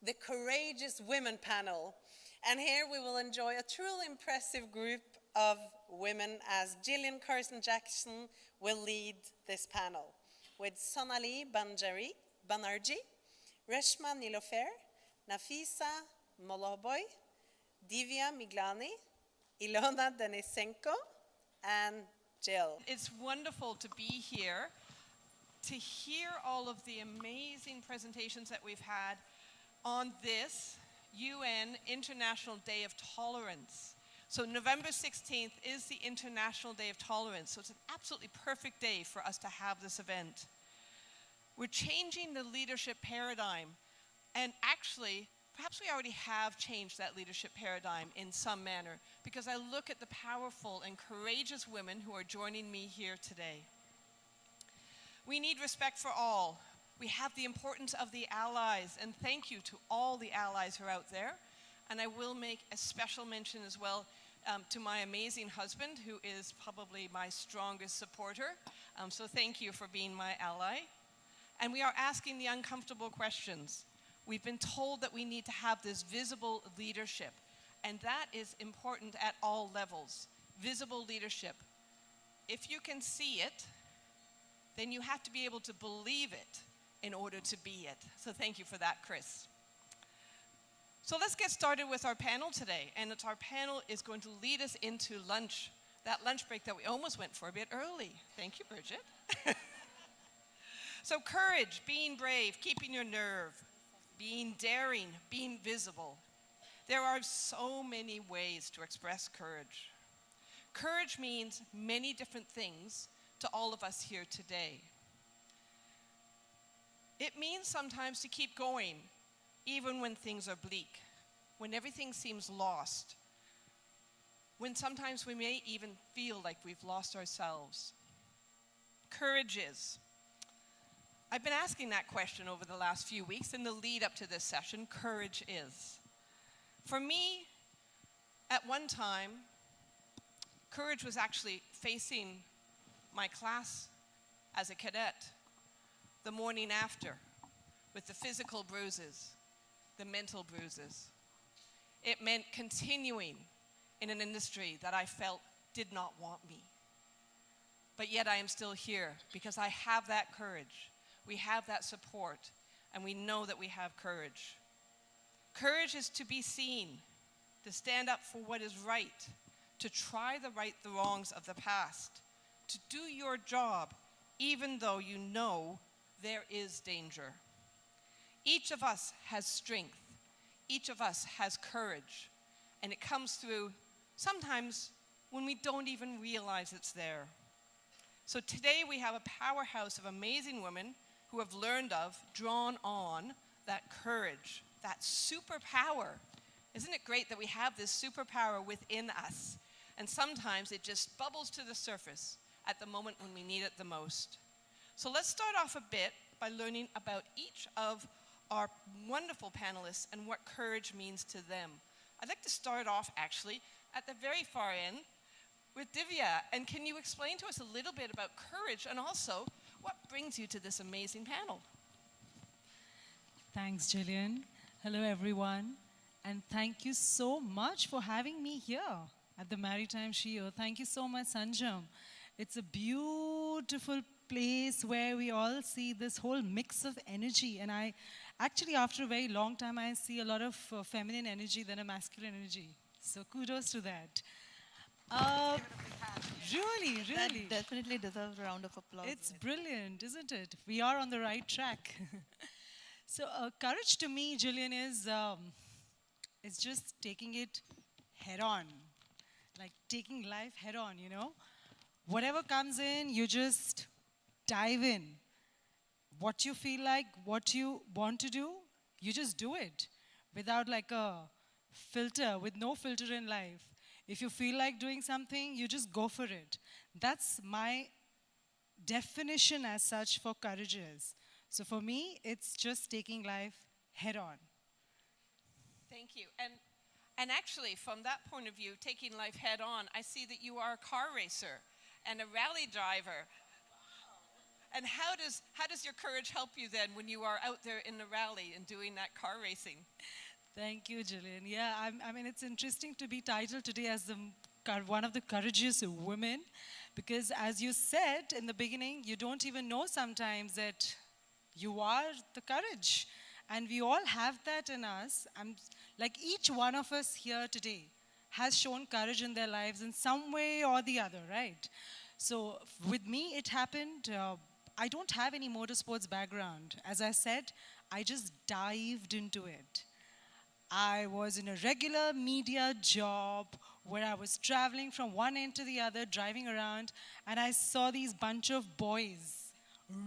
the Courageous Women panel. And here we will enjoy a truly impressive group of women as Jillian Carson-Jackson will lead this panel with Sonali Banerjee, Reshma Nilofer, Nafeesa Moloobhoy, Divya Miglani, Ilona Denisenko, and Jill. It's wonderful to be here, to hear all of the amazing presentations that we've had on this UN International Day of Tolerance. So November 16th is the International Day of Tolerance, so it's an absolutely perfect day for us to have this event. We're changing the leadership paradigm, and actually, perhaps we already have changed that leadership paradigm in some manner, because I look at the powerful and courageous women who are joining me here today. We need respect for all. We have the importance of the allies, and thank you to all the allies who are out there. And I will make a special mention as well to my amazing husband, who is probably my strongest supporter. So thank you for being my ally. And we are asking the uncomfortable questions. We've been told that we need to have this visible leadership, and that is important at all levels. Visible leadership. If you can see it, then you have to be able to believe it in order to be it. So thank you for that, Chris. So let's get started with our panel today, and our panel is going to lead us into lunch, that lunch break that we almost went for a bit early. Thank you, Bridget. So courage, being brave, keeping your nerve, being daring, being visible. There are so many ways to express courage. Courage means many different things to all of us here today. It means sometimes to keep going, even when things are bleak, when everything seems lost, when sometimes we may even feel like we've lost ourselves. Courage is. I've been asking that question over the last few weeks in the lead up to this session. Courage is. For me, at one time, courage was actually facing my class as a cadet the morning after with the physical bruises, the mental bruises. It meant continuing in an industry that I felt did not want me. But yet I am still here because I have that courage. We have that support, and we know that we have courage. Courage is to be seen, to stand up for what is right, to try to right the wrongs of the past, to do your job, even though you know there is danger. Each of us has strength. Each of us has courage, and it comes through sometimes when we don't even realize it's there. So today we have a powerhouse of amazing women who have learned of, drawn on that courage, that superpower. Isn't it great that we have this superpower within us? And sometimes it just bubbles to the surface at the moment when we need it the most. So let's start off a bit by learning about each of our wonderful panelists and what courage means to them. I'd like to start off actually at the very far end with Divya. And can you explain to us a little bit about courage and also what brings you to this amazing panel? Thanks, Jillian. Hello, everyone. And thank you so much for having me here at the Maritime SheEO. Thank you so much, Sanjam. It's a beautiful place where we all see this whole mix of energy. And I actually, after a very long time, I see a lot of feminine energy than a masculine energy. So kudos to that. Really. That definitely deserves a round of applause. It's brilliant, isn't it? We are on the right track. So courage to me, Jillian, is just taking it head on. Like taking life head on, you know? Whatever comes in, you just dive in. What you feel like, what you want to do, you just do it without like a filter, with no filter in life. If you feel like doing something, you just go for it. That's my definition as such for courage is. So for me, it's just taking life head on. Thank you. And actually, from that point of view, taking life head on, I see that you are a car racer and a rally driver. And how does your courage help you then when you are out there in the rally and doing that car racing? Thank you, Jillian. Yeah, I mean, it's interesting to be titled today as one of the courageous women, because as you said in the beginning, you don't even know sometimes that you are the courage. And we all have that in us. Like each one of us here today has shown courage in their lives in some way or the other, right? So with me, it happened. I don't have any motorsports background. As I said, I just dived into it. I was in a regular media job where I was traveling from one end to the other, driving around, and I saw these bunch of boys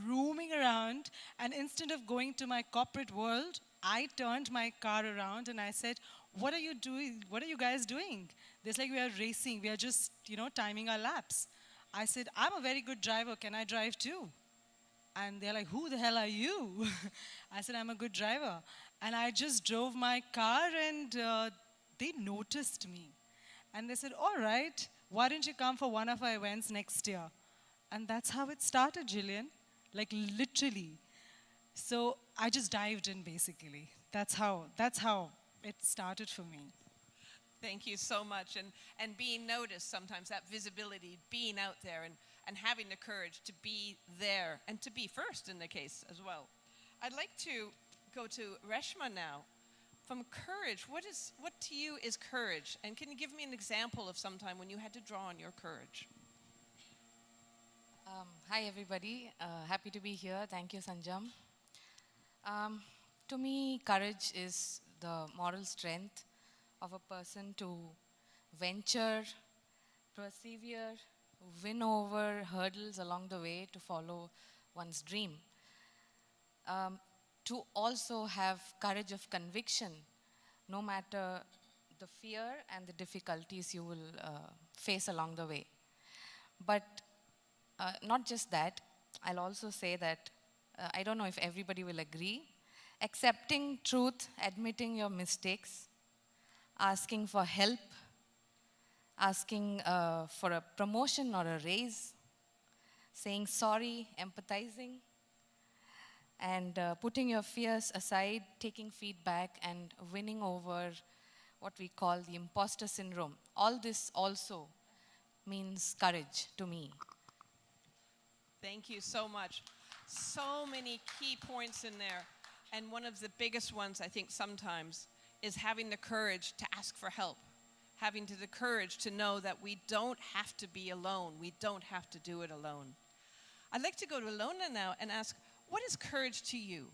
roaming around, and instead of going to my corporate world, I turned my car around and I said, what are you doing? What are you guys doing? They're like, we are racing. We are just, timing our laps. I said, I'm a very good driver. Can I drive too? And they're like, who the hell are you? I said, I'm a good driver. And I just drove my car and they noticed me. And they said, all right, why don't you come for one of our events next year? And that's how it started, Jillian. Like literally. So I just dived in basically. That's how it started for me. Thank you so much. And being noticed sometimes, that visibility, being out there and having the courage to be there and to be first in the case as well. I'd like to go to Reshma now. From courage, what to you is courage? And can you give me an example of some time when you had to draw on your courage? Hi everybody, happy to be here. Thank you, Sanjam. To me, courage is the moral strength of a person to venture, persevere, win over hurdles along the way to follow one's dream. To also have courage of conviction, no matter the fear and the difficulties you will face along the way. But not just that, I'll also say that, I don't know if everybody will agree, accepting truth, admitting your mistakes, asking for help, asking for a promotion or a raise, saying sorry, empathizing, and putting your fears aside, taking feedback, and winning over what we call the imposter syndrome. All this also means courage to me. Thank you so much. So many key points in there. And one of the biggest ones, I think, sometimes is having the courage to ask for help. Having the courage to know that we don't have to be alone. We don't have to do it alone. I'd like to go to Ilona now and ask, what is courage to you?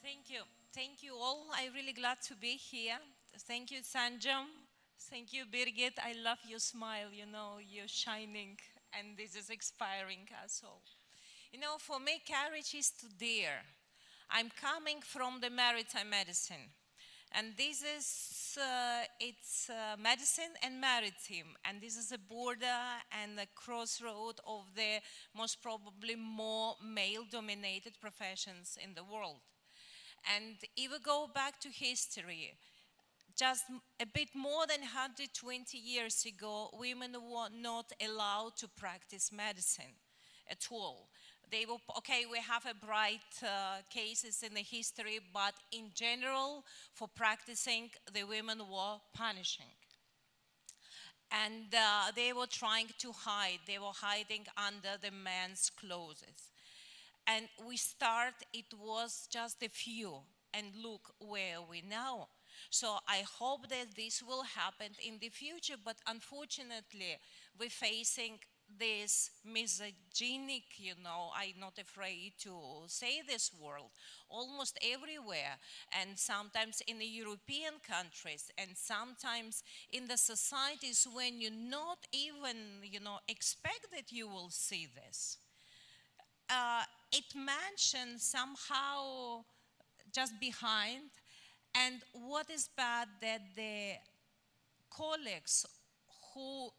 Thank you. Thank you all. I'm really glad to be here. Thank you, Sanjam. Thank you, Birgit. I love your smile. You're shining, and this is inspiring us all. For me, courage is to dare. I'm coming from the maritime medicine, and this is it's medicine and maritime, and this is a border and a crossroad of the most probably more male-dominated professions in the world. And if we go back to history, just a bit more than 120 years ago, women were not allowed to practice medicine at all. They were, okay, we have a bright cases in the history, but in general, for practicing, the women were punishing. And they were trying to hide. They were hiding under the men's clothes. And it was just a few, and look where we now. So I hope that this will happen in the future, but unfortunately, we're facing this misogynic, I'm not afraid to say this word, almost everywhere, and sometimes in the European countries, and sometimes in the societies when you not even, expect that you will see this. It mentions somehow just behind, and what is bad that the colleagues who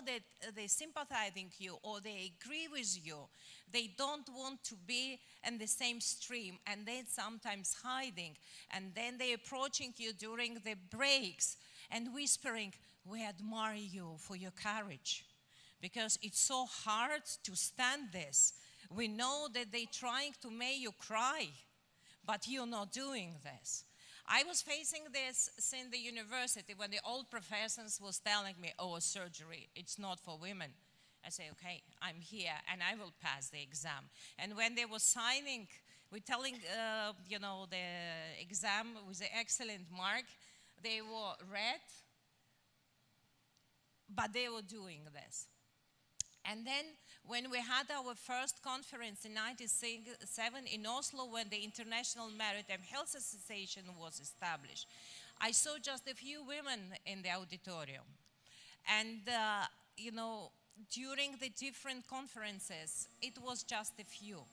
that they sympathizing you or they agree with you, they don't want to be in the same stream, and they sometimes hiding, and then they approaching you during the breaks and whispering, we admire you for your courage, because it's so hard to stand this. We know that they're trying to make you cry, but you're not doing this. I was facing this since the university when the old professors was telling me, oh, surgery, it's not for women. I say, okay, I'm here and I will pass the exam. And when they were signing, we're telling, the exam with an excellent mark, they were red, but they were doing this. And then when we had our first conference in 1997 in Oslo, when the International Maritime Health Association was established, I saw just a few women in the auditorium. And, during the different conferences, it was just a few.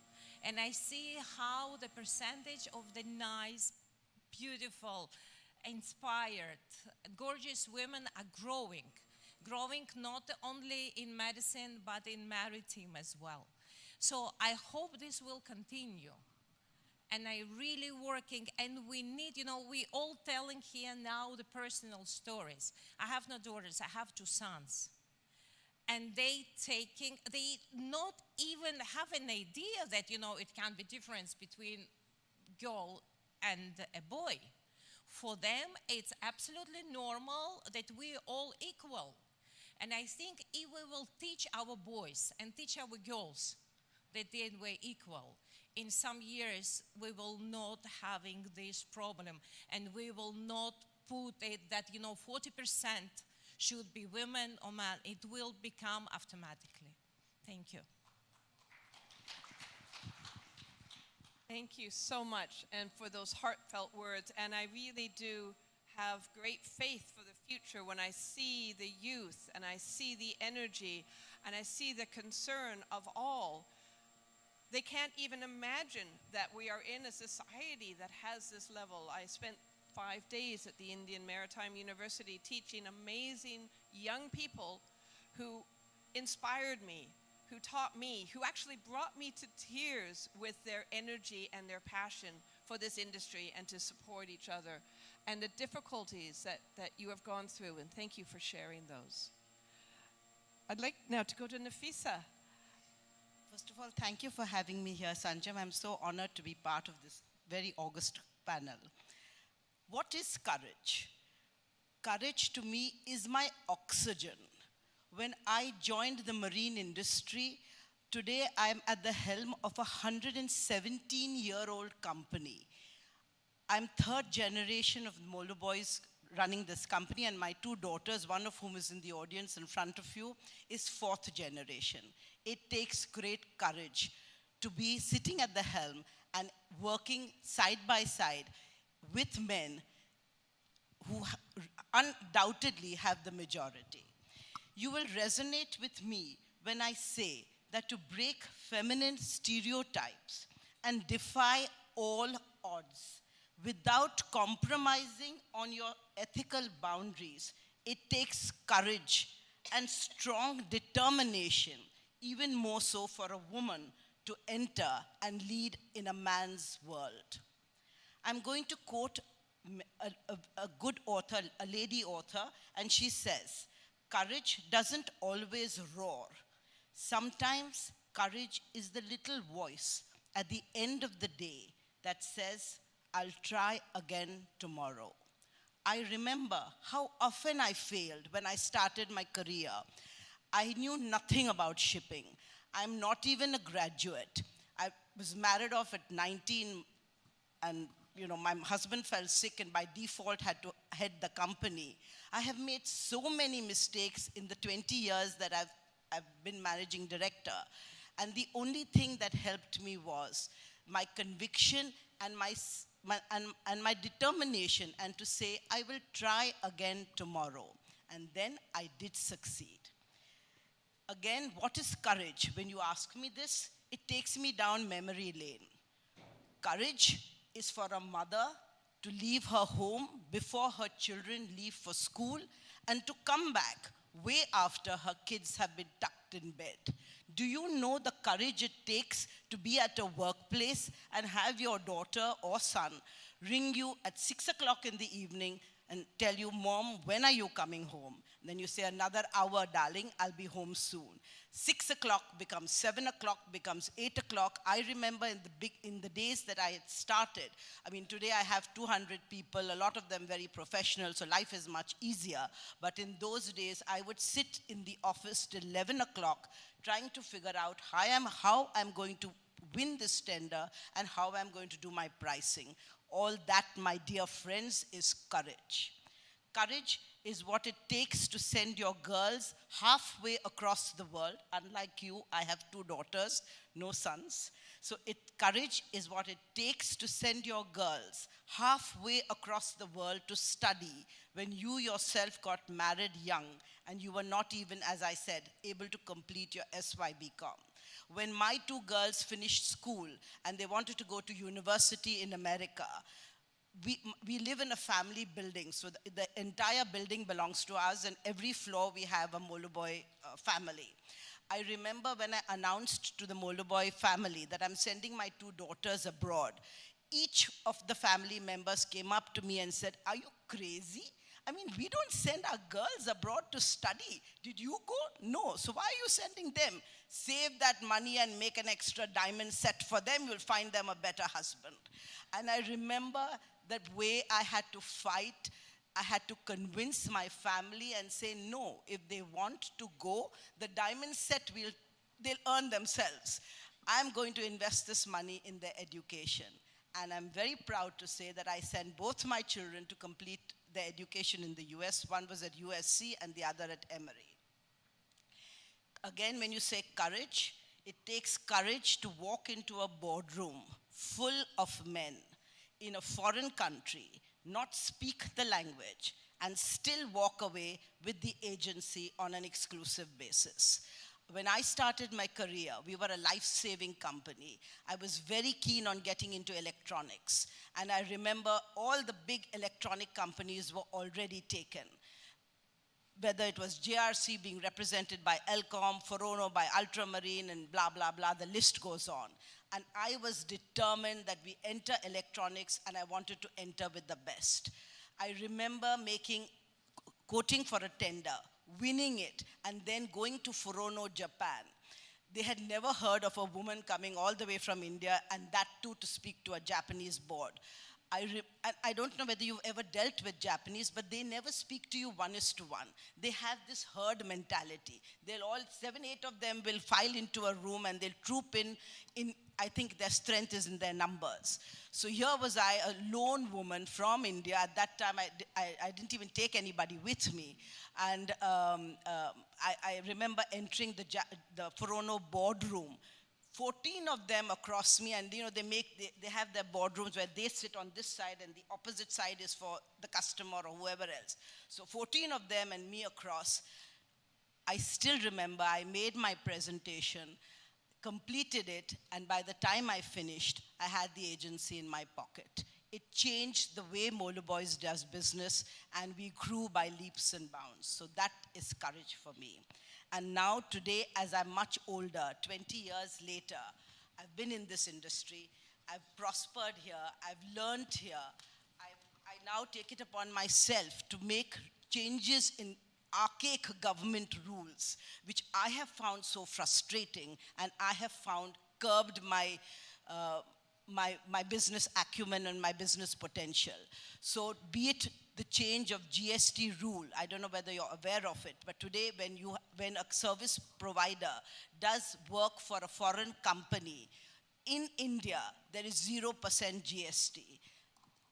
And I see how the percentage of the nice, beautiful, inspired, gorgeous women are growing not only in medicine, but in maritime as well. So I hope this will continue. And I really working, and we need, we all telling here now the personal stories. I have no daughters, I have 2 sons. And they not even have an idea that, it can be difference between girl and a boy. For them, it's absolutely normal that we're all equal. And I think if we will teach our boys and teach our girls that they were equal, in some years we will not having this problem, and we will not put it that 40% should be women or men. It will become automatically. Thank you. Thank you so much, and for those heartfelt words. And I really do have great faith for the future when I see the youth and I see the energy and I see the concern of all. They can't even imagine that we are in a society that has this level. I spent 5 days at the Indian Maritime University teaching amazing young people who inspired me, who taught me, who actually brought me to tears with their energy and their passion for this industry and to support each other, and the difficulties that you have gone through, and thank you for sharing those. I'd like now to go to Nafeesa. First of all, thank you for having me here, Sanjam. I'm so honored to be part of this very august panel. What is courage? Courage to me is my oxygen. When I joined the marine industry, today I'm at the helm of a 117-year-old company. I'm 3rd generation of Moloobhoys running this company, and my 2 daughters, one of whom is in the audience in front of you, is 4th generation. It takes great courage to be sitting at the helm and working side by side with men who undoubtedly have the majority. You will resonate with me when I say that to break feminine stereotypes and defy all odds without compromising on your ethical boundaries, it takes courage and strong determination, even more so for a woman to enter and lead in a man's world. I'm going to quote a good author, a lady author, and she says, "Courage doesn't always roar. Sometimes courage is the little voice at the end of the day that says, I'll try again tomorrow." I remember how often I failed when I started my career. I knew nothing about shipping. I'm not even a graduate. I was married off at 19, and my husband fell sick and by default had to head the company. I have made so many mistakes in the 20 years that I've been managing director. And the only thing that helped me was my conviction and my determination, and to say, I will try again tomorrow. And then I did succeed. Again, what is courage? When you ask me this, it takes me down memory lane. Courage is for a mother to leave her home before her children leave for school and to come back way after her kids have been tucked in bed. Do you know the courage it takes to be at a workplace and have your daughter or son ring you at 6 o'clock in the evening and tell you, Mom, when are you coming home? Then you say, another hour, darling, I'll be home soon. 6 o'clock becomes 7 o'clock, becomes 8 o'clock. I remember in the days that I had started, I mean, today I have 200 people, a lot of them very professional, so life is much easier. But in those days, I would sit in the office till 11 o'clock, trying to figure out how I'm going to win this tender and how I'm going to do my pricing. All that, my dear friends, is courage. Courage is what it takes to send your girls halfway across the world. Unlike you, I have 2 daughters, no sons. So courage is what it takes to send your girls halfway across the world to study when you yourself got married young and you were not even, as I said, able to complete your SYBCom. When my 2 girls finished school and they wanted to go to university in America, we live in a family building, so the entire building belongs to us, and every floor we have a Moloobhoy family. I remember when I announced to the Moloobhoy family that I'm sending my 2 daughters abroad, each of the family members came up to me and said, "Are you crazy? I mean, we don't send our girls abroad to study. Did you go? No. So why are you sending them? Save that money and make an extra diamond set for them. You'll find them a better husband." And I remember that way I had to fight. I had to convince my family and say, no, if they want to go, the diamond set, they'll earn themselves. I'm going to invest this money in their education. And I'm very proud to say that I sent both my children to complete their education in the US. One was at USC and the other at Emory. Again, when you say courage, it takes courage to walk into a boardroom full of men in a foreign country, not speak the language, and still walk away with the agency on an exclusive basis. When I started my career, we were a life-saving company. I was very keen on getting into electronics. And I remember all the big electronic companies were already taken. Whether it was JRC being represented by Elcom, Forono by Ultramarine, and blah, blah, blah, the list goes on. And I was determined that we enter electronics, and I wanted to enter with the best. I remember quoting for a tender, winning it, and then going to Forono, Japan. They had never heard of a woman coming all the way from India, and that too to speak to a Japanese board. I don't know whether you've ever dealt with Japanese, but they never speak to you 1:1. They have this herd mentality. 7, 8 of them will file into a room and they'll troop in. I think their strength is in their numbers. So here was I, a lone woman from India. At that time, I didn't even take anybody with me. And I remember entering the Forono boardroom. 14 of them across me, and they have their boardrooms where they sit on this side and the opposite side is for the customer or whoever else. So 14 of them and me across. I still remember I made my presentation, completed it, and by the time I finished, I had the agency in my pocket. It changed the way Moloobhoy does business, and we grew by leaps and bounds. So that is courage for me. And now today, as I'm much older, 20 years later, I've been in this industry, I've prospered here, I've learned here. I now take it upon myself to make changes in archaic government rules, which I have found so frustrating, and I have found curbed my business acumen and my business potential. So be it the change of GST rule, I don't know whether you're aware of it, but today when a service provider does work for a foreign company, in India, there is 0% GST.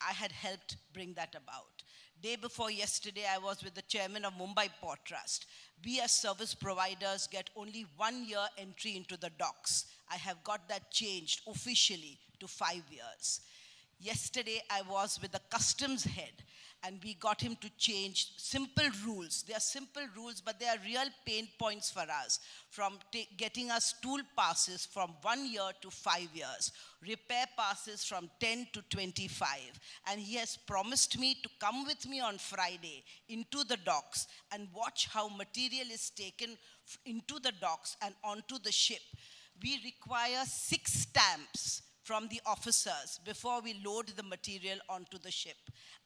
I had helped bring that about. Day before yesterday, I was with the chairman of Mumbai Port Trust. We as service providers get only 1 year entry into the docks. I have got that changed officially to 5 years. Yesterday, I was with the customs head, and we got him to change simple rules. They are simple rules, but they are real pain points for us, from getting us tool passes from 1 year to 5 years, repair passes from 10 to 25. And he has promised me to come with me on Friday into the docks and watch how material is taken into the docks and onto the ship. We require 6 stamps from the officers before we load the material onto the ship.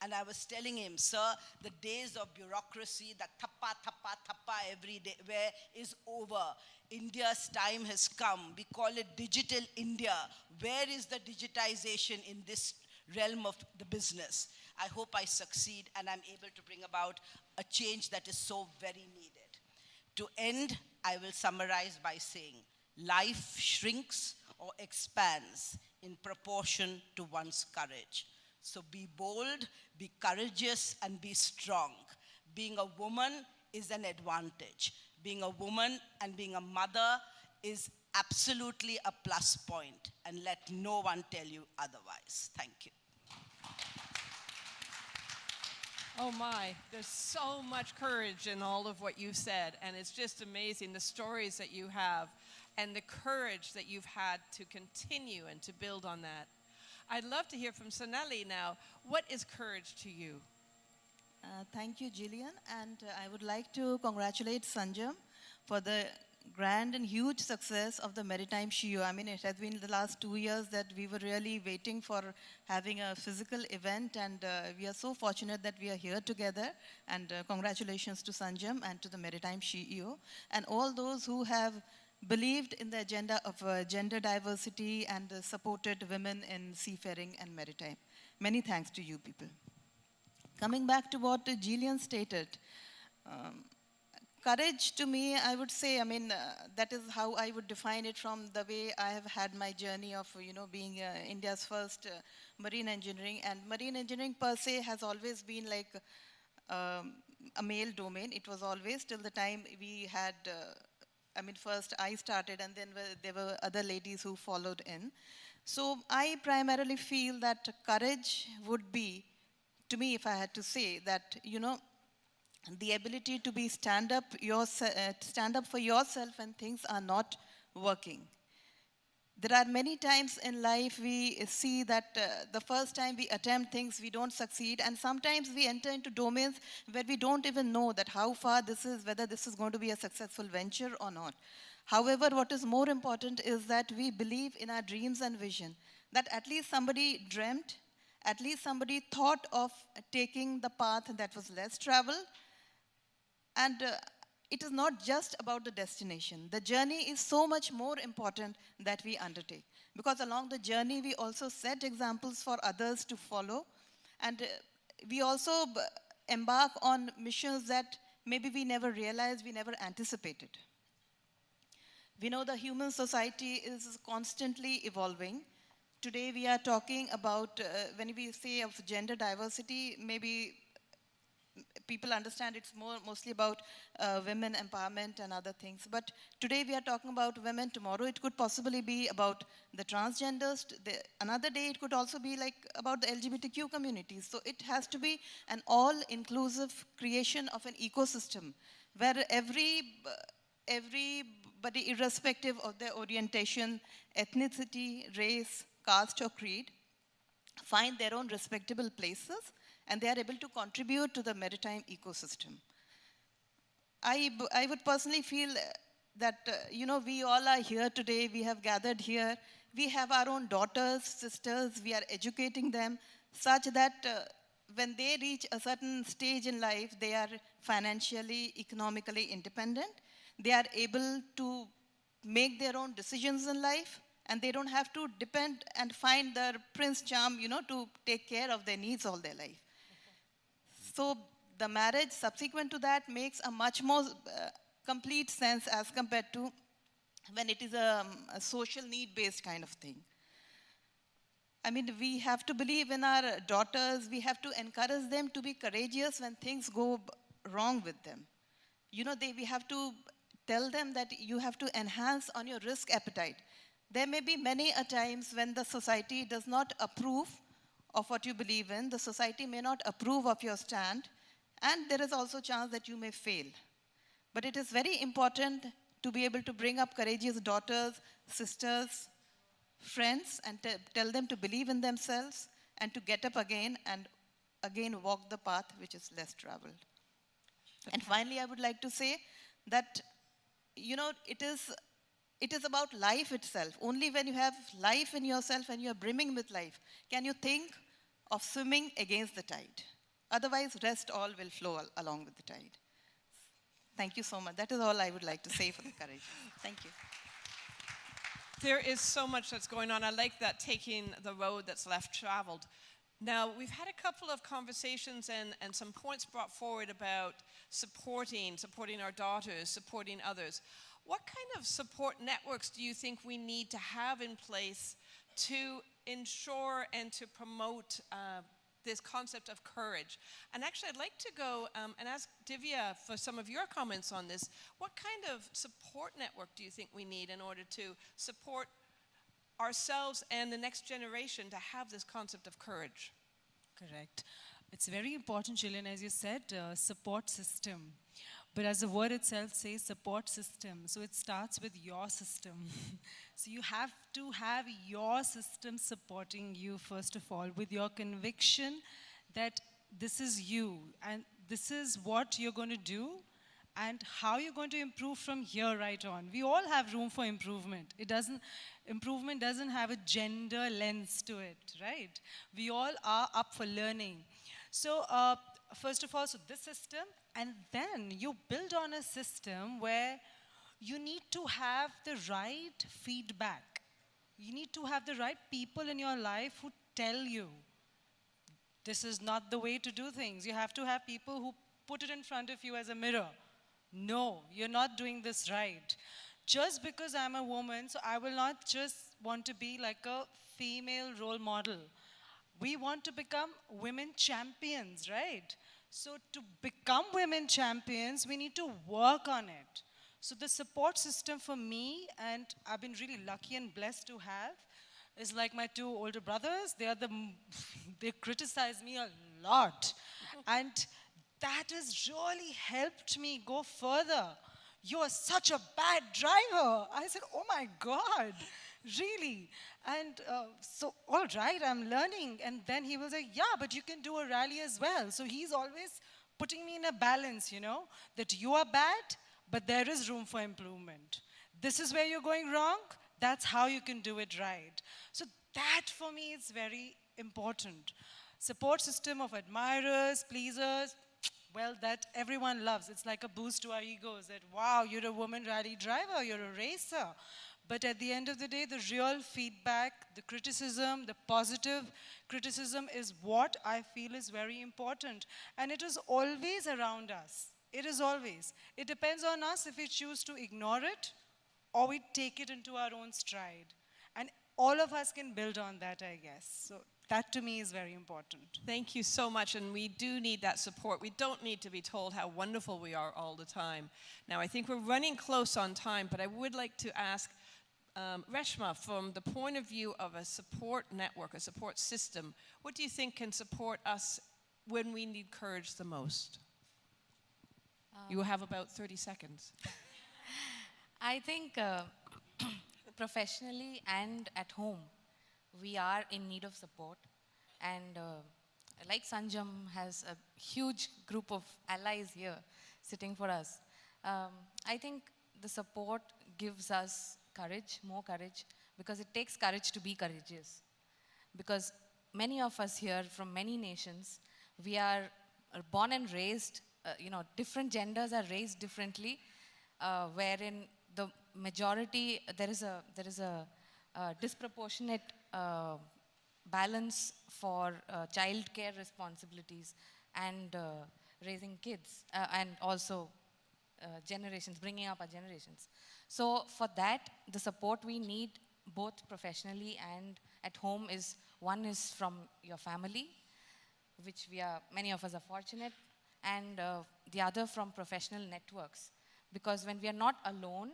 And I was telling him, sir, the days of bureaucracy, that thappa, thappa, thappa every day, where is over. India's time has come. We call it Digital India. Where is the digitization in this realm of the business? I hope I succeed and I'm able to bring about a change that is so very needed. To end, I will summarize by saying, life shrinks or expands in proportion to one's courage. So be bold, be courageous, and be strong. Being a woman is an advantage. Being a woman and being a mother is absolutely a plus point, and let no one tell you otherwise. Thank you. Oh my, there's so much courage in all of what you've said, and it's just amazing the stories that you have and the courage that you've had to continue and to build on that. I'd love to hear from Sonali now. What is courage to you? Thank you, Jillian. And I would like to congratulate Sanjam for the grand and huge success of the Maritime SheEO. I mean, it has been the last 2 years that we were really waiting for having a physical event, and we are so fortunate that we are here together. And congratulations to Sanjam and to the Maritime SheEO and all those who have believed in the agenda of gender diversity and supported women in seafaring and maritime. Many thanks to you people. Coming back to what Jillian stated, courage to me, I would say, I mean, that is how I would define it from the way I have had my journey of, being India's first marine engineering. And marine engineering per se has always been like a male domain. It was always till the time we had, first I started and then there were other ladies who followed in. So I primarily feel that courage would be, to me, if I had to say, that, the ability to stand up for yourself when things are not working. There are many times in life we see that the first time we attempt things, we don't succeed, and sometimes we enter into domains where we don't even know that how far this is, whether this is going to be a successful venture or not. However, what is more important is that we believe in our dreams and vision, that at least somebody dreamt, at least somebody thought of taking the path that was less traveled. And it is not just about the destination. The journey is so much more important that we undertake. Because along the journey, we also set examples for others to follow. And we also embark on missions that maybe we never realized, we never anticipated. We know the human society is constantly evolving. Today we are talking about, when we say of gender diversity, maybe people understand it's mostly about women empowerment and other things. But today we are talking about women. Tomorrow it could possibly be about the transgenders. Another day it could also be like about the LGBTQ communities. So it has to be an all-inclusive creation of an ecosystem where everybody, irrespective of their orientation, ethnicity, race, caste or creed, find their own respectable places and they are able to contribute to the maritime ecosystem. I would personally feel that, we all are here today, we have gathered here, we have our own daughters, sisters, we are educating them such that when they reach a certain stage in life, they are financially, economically independent, they are able to make their own decisions in life, and they don't have to depend and find their prince charm, to take care of their needs all their life. So the marriage subsequent to that makes a much more complete sense as compared to when it is a social need-based kind of thing. I mean, we have to believe in our daughters. We have to encourage them to be courageous when things go wrong with them. We have to tell them that you have to enhance on your risk appetite. There may be many a times when the society does not approve of what you believe in. The society may not approve of your stand, and there is also a chance that you may fail. But it is very important to be able to bring up courageous daughters, sisters, friends, and tell them to believe in themselves and to get up again and again walk the path which is less traveled. And finally, I would like to say that, it It is about life itself. Only when you have life in yourself and you are brimming with life, can you think of swimming against the tide. Otherwise, rest all will flow along with the tide. Thank you so much. That is all I would like to say for the courage. Thank you. There is so much that's going on. I like that, taking the road that's left traveled. Now, we've had a couple of conversations and some points brought forward about supporting our daughters, supporting others. What kind of support networks do you think we need to have in place to ensure and to promote this concept of courage? And actually, I'd like to go and ask Divya for some of your comments on this. What kind of support network do you think we need in order to support ourselves and the next generation to have this concept of courage? Correct. It's very important, Jillian, as you said, support system. But as the word itself says, support system. So it starts with your system. So you have to have your system supporting you, first of all, with your conviction that this is you and this is what you're going to do and how you're going to improve from here right on. We all have room for improvement. Improvement doesn't have a gender lens to it, right? We all are up for learning. So first of all, so this system, and then you build on a system where you need to have the right feedback. You need to have the right people in your life who tell you, this is not the way to do things. You have to have people who put it in front of you as a mirror. No, you're not doing this right. Just because I'm a woman, so I will not just want to be like a female role model. We want to become women champions, right? So to become women champions, we need to work on it. So the support system for me, and I've been really lucky and blessed to have, is like my two older brothers. They criticize me a lot. And that has really helped me go further. You're such a bad driver. I said, oh my God, really? And so, all right, I'm learning. And then he will say, yeah, but you can do a rally as well. So he's always putting me in a balance, you know, that you are bad, but there is room for improvement. This is where you're going wrong. That's how you can do it right. So that for me is very important. Support system of admirers, pleasers, well, that everyone loves. It's like a boost to our egos that, wow, you're a woman rally driver, you're a racer. But at the end of the day, the real feedback, the criticism, the positive criticism is what I feel is very important. And it is always around us. It is always. It depends on us if we choose to ignore it or we take it into our own stride. And all of us can build on that, I guess. So that to me is very important. Thank you so much, and we do need that support. We don't need to be told how wonderful we are all the time. Now, I think we're running close on time, but I would like to ask Reshma, from the point of view of a support network, a support system, what do you think can support us when we need courage the most? You have about 30 seconds. I think professionally and at home, we are in need of support. And like Sanjam has a huge group of allies here sitting for us. I think the support gives us courage, more courage, because it takes courage to be courageous. Because many of us here from many nations, we are born and raised, different genders are raised differently, wherein the majority, there is a disproportionate balance for child care responsibilities and raising kids, and also generations, bringing up our generations. So for that, the support we need both professionally and at home is, one is from your family, which many of us are fortunate, and the other from professional networks. Because when we are not alone,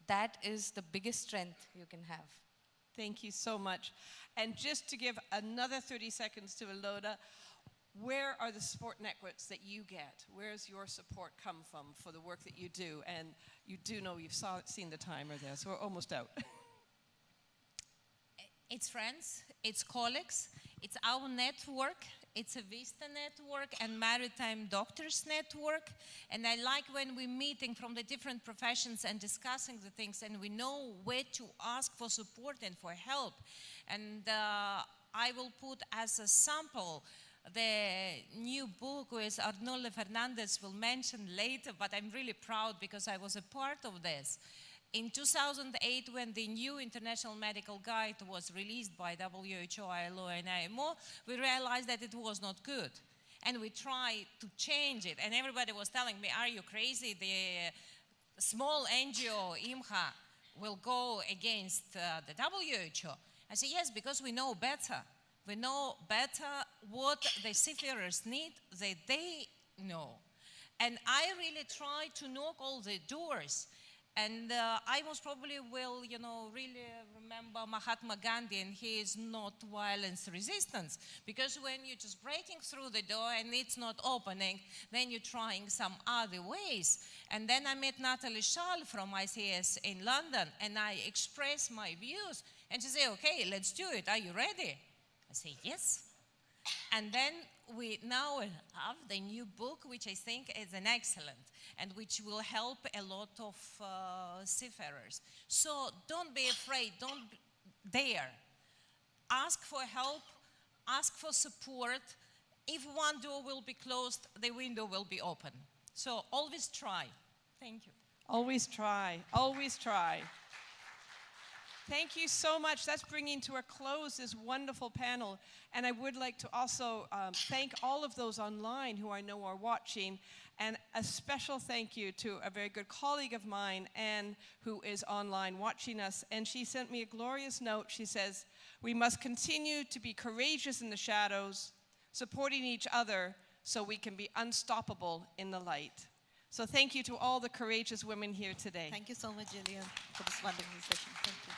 that is the biggest strength you can have. Thank you so much. And just to give another 30 seconds to Ilona, where are the support networks that you get? Where does your support come from for the work that you do? And you do know you've seen the timer there, so we're almost out. It's friends, it's colleagues, it's our network, It's a WISTA network and Maritime Doctors Network. And I like when we're meeting from the different professions and discussing the things, and we know where to ask for support and for help. And I will put as a sample the new book with Arnoldo Fernandez will mention later, but I'm really proud because I was a part of this. In 2008, when the new International Medical Guide was released by WHO, ILO, and IMO, we realized that it was not good. And we tried to change it. And everybody was telling me, are you crazy? The small NGO, IMHA, will go against the WHO. I said, yes, because we know better. We know better what the seafarers need that they know. And I really tried to knock all the doors. And I most probably will, really remember Mahatma Gandhi and his not violence resistance. Because when you're just breaking through the door and it's not opening, then you're trying some other ways. And then I met Natalie Schall from ICS in London, and I expressed my views. And she said, okay, let's do it. Are you ready? I say, yes. And then we now have the new book, which I think is an excellent, and which will help a lot of seafarers. So don't be afraid, don't dare. Ask for help, ask for support. If one door will be closed, the window will be open. So always try. Thank you. Always try, always try. Thank you so much. That's bringing to a close this wonderful panel. And I would like to also thank all of those online who I know are watching. And a special thank you to a very good colleague of mine, Anne, who is online watching us. And she sent me a glorious note. She says, we must continue to be courageous in the shadows, supporting each other so we can be unstoppable in the light. So thank you to all the courageous women here today. Thank you so much, Jillian, for this wonderful session. Thank you.